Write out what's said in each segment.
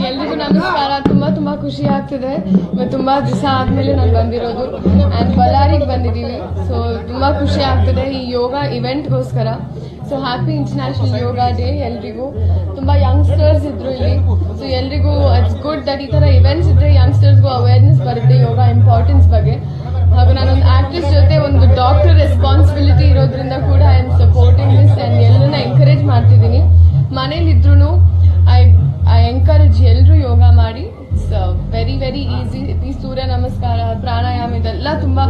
ಎಲ್ರಿಗೂ ನಮಸ್ಕಾರ. ತುಂಬಾ ಖುಷಿ ಆಗ್ತಿದೆ. ತುಂಬಾ ದಿವಸ ಆದ್ಮೇಲೆ ನಾನು ಬಂದಿರೋದು ಅಂಡ್ ಬಳ್ಳಾರಿಗೆ ಬಂದಿದ್ದೀವಿ. ಸೊ ತುಂಬಾ ಖುಷಿ ಆಗ್ತಿದೆ ಈ ಯೋಗ ಇವೆಂಟ್ಗೋಸ್ಕರ. ಸೊ ಹ್ಯಾಪಿ ಇಂಟರ್ನ್ಯಾಷನಲ್ ಯೋಗ ಡೇ ಎಲ್ರಿಗೂ. ತುಂಬಾ ಯಂಗ್ಸ್ಟರ್ಸ್ ಇದ್ರು ಇಲ್ಲಿ. ಸೊ ಎಲ್ರಿಗೂ ಇಟ್ಸ್ ಗುಡ್ ದಟ್ ಈ ತರ ಇವೆಂಟ್ಸ್ ಇದ್ರೆ ಯಂಗ್ಸ್ಟರ್ಸ್ಗೂ ಅವೇರ್ನೆಸ್ ಬರುತ್ತೆ ಯೋಗ ಇಂಪಾರ್ಟೆನ್ಸ್ ಬಗ್ಗೆ. ಹಾಗೂ ನಾನೊಂದು ಆಕ್ಟ್ರೆಸ್ ಜೊತೆ ಒಂದು ಡಾಕ್ಟರ್ ರೆಸ್ಪಾನ್ಸಿಬಿಲಿಟಿ ಇರೋದ್ರಿಂದ ಕೂಡ I am supporting this and ಎಲ್ಲರನ್ನ ಎಂಕರೇಜ್ ಮಾಡ್ತಿದ್ದೀನಿ. ಮನೇಲಿದ್ರು ಐ ಎಂಕರೇಜ್ ಎಲ್ಲರೂ ಯೋಗ ಮಾಡಿ. It's very very easy. ಈ ಸೂರ್ಯ ನಮಸ್ಕಾರ, ಪ್ರಾಣಾಯಾಮ ಇದೆಲ್ಲ ತುಂಬಾ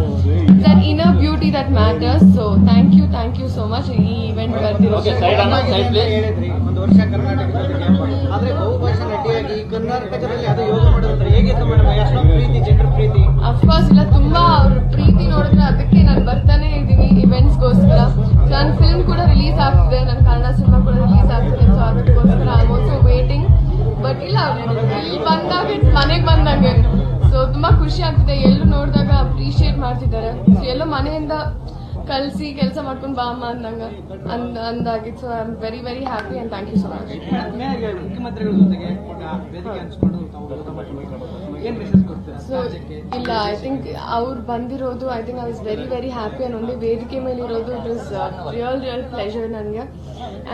that inner beauty that matters. So thank you so much ಈ ಇವೆಂಟ್ ಬರ್ತಿರೋದು. ಒಂದು ವರ್ಷ ಕರ್ನಾಟಕದಲ್ಲಿ ಆದ್ರೆ ಬಹುಭಾಷಾ ನಟಿಯಾಗಿ ಕರ್ನಾಟಕದಲ್ಲಿ ಅದು ಯೋಗ ಮಾಡೋದ್ರೆ ಹೇಗಿತ್ತು ಮೇಡಮ್? ಎಷ್ಟು ಪ್ರೀತಿ, ಜನರ ಪ್ರೀತಿ? ಅಫ್ಕೋರ್ಸ್ ಇಲ್ಲ, ತುಂಬಾ ಅವ್ರ ಪ್ರೀತಿ ನೋಡಿದ್ರೆ ಅದಕ್ಕೆ ನಾನು ಬರ್ತಾನೆ ಇದ್ದೀನಿ ಇವೆಂಟ್ಸ್ಗೋಸ್ಕರ. ನನ್ನ ಫಿಲ್ಮ್ ಕೂಡ ರಿಲೀಸ್ ಆಗ್ತಿದೆ, ನನ್ನ ಕನ್ನಡ ಸಿನಿಮಾ ಕೂಡ ರಿಲೀಸ್ ಆಗ್ತಿದೆ. ಸೊ ಅದಕ್ಕೋಸ್ಕರ I am also waiting. But ಇಲ್ಲ, ಇಲ್ಲಿ ಬಂದಾಗ ಮನೆಗೆ ಬಂದಂಗೆ. ಸೊ ತುಂಬಾ ಖುಷಿ ಆಗ್ತಿದೆ. ಎಲ್ಲರೂ ನೋಡಿದಾಗ ಅಪ್ರಿಶಿಯೇಟ್ ಮಾಡ್ತಿದ್ದಾರೆ. ಸೊ ಎಲ್ಲೋ ಮನೆಯಿಂದ ಕಳಿಸಿ ಕೆಲಸ ಮಾಡ್ಕೊಂಡು ಬಾ ಅಮ್ಮ ಅಂದಾಗಿತ್ತು. So I am very very happy and thank you so much. ಮುಖ್ಯಮಂತ್ರಿಗಳ ಜೊತೆಗೆ ವೇದಿಕೆ ಹಂಚ್ಕೊಂಡು ಸೊ ಇಲ್ಲ, ಐ ಥಿಂಕ್ ಅವ್ರು ಬಂದಿರೋದು I think I was very very happy. And ಒಂದೇ ವೇದಿಕೆ ಮೇಲೆ ಇರೋದು ಇಟ್ ವಾಸ್ ರಿಯಲ್ ಪ್ಲೆಷರ್ ನನಗೆ.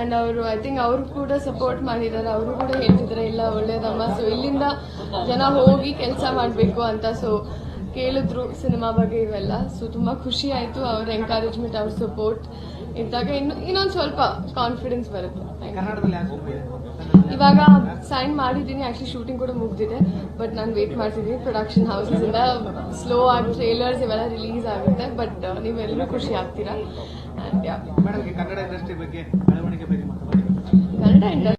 ಅಂಡ್ ಅವರು ಐ ಥಿಂಕ್ ಅವರು ಕೂಡ ಸಪೋರ್ಟ್ ಮಾಡಿದ್ದಾರೆ. ಅವರು ಕೂಡ ಹೇಳ್ತಿದ್ದಾರೆ ಇಲ್ಲ ಒಳ್ಳೇದಮ್ಮ. ಸೊ ಇಲ್ಲಿಂದ ಜನ ಹೋಗಿ ಕೆಲಸ ಮಾಡಬೇಕು ಅಂತ. ಸೊ ಕೇಳಿದ್ರು ಸಿನಿಮಾ ಬಗ್ಗೆ ಇವೆಲ್ಲ. ಸೊ ತುಂಬಾ ಖುಷಿ ಆಯ್ತು. ಅವ್ರ ಎಂಕರೇಜ್ಮೆಂಟ್, ಅವ್ರ ಸಪೋರ್ಟ್ ಇದ್ದಾಗ ಇನ್ನೊಂದು ಸ್ವಲ್ಪ ಕಾನ್ಫಿಡೆನ್ಸ್ ಬರುತ್ತೆ. ಇವಾಗ ಸೈನ್ ಮಾಡಿದ್ದೀನಿ. ಆಕ್ಚುಲಿ ಶೂಟಿಂಗ್ ಕೂಡ ಮುಗ್ದಿದೆ. ಬಟ್ ನಾನು ವೇಟ್ ಮಾಡ್ತಿದ್ದೀನಿ. ಪ್ರೊಡಕ್ಷನ್ ಹೌಸಸ್ ಇಂದ ಸ್ಲೋ ಆಗಿ ಟ್ರೇಲರ್ಸ್ ಇವೆಲ್ಲ ರಿಲೀಸ್ ಆಗುತ್ತೆ. ಬಟ್ ನೀವೆಲ್ಲರೂ ಖುಷಿ ಆಗ್ತೀರಾ. ಕನ್ನಡ ಇಂಡಸ್ಟ್ರಿ ಬಗ್ಗೆ, ಬೆಳವಣಿಗೆ ಬಗ್ಗೆ ಕನ್ನಡ ಇಂಡಸ್ಟ್ರಿ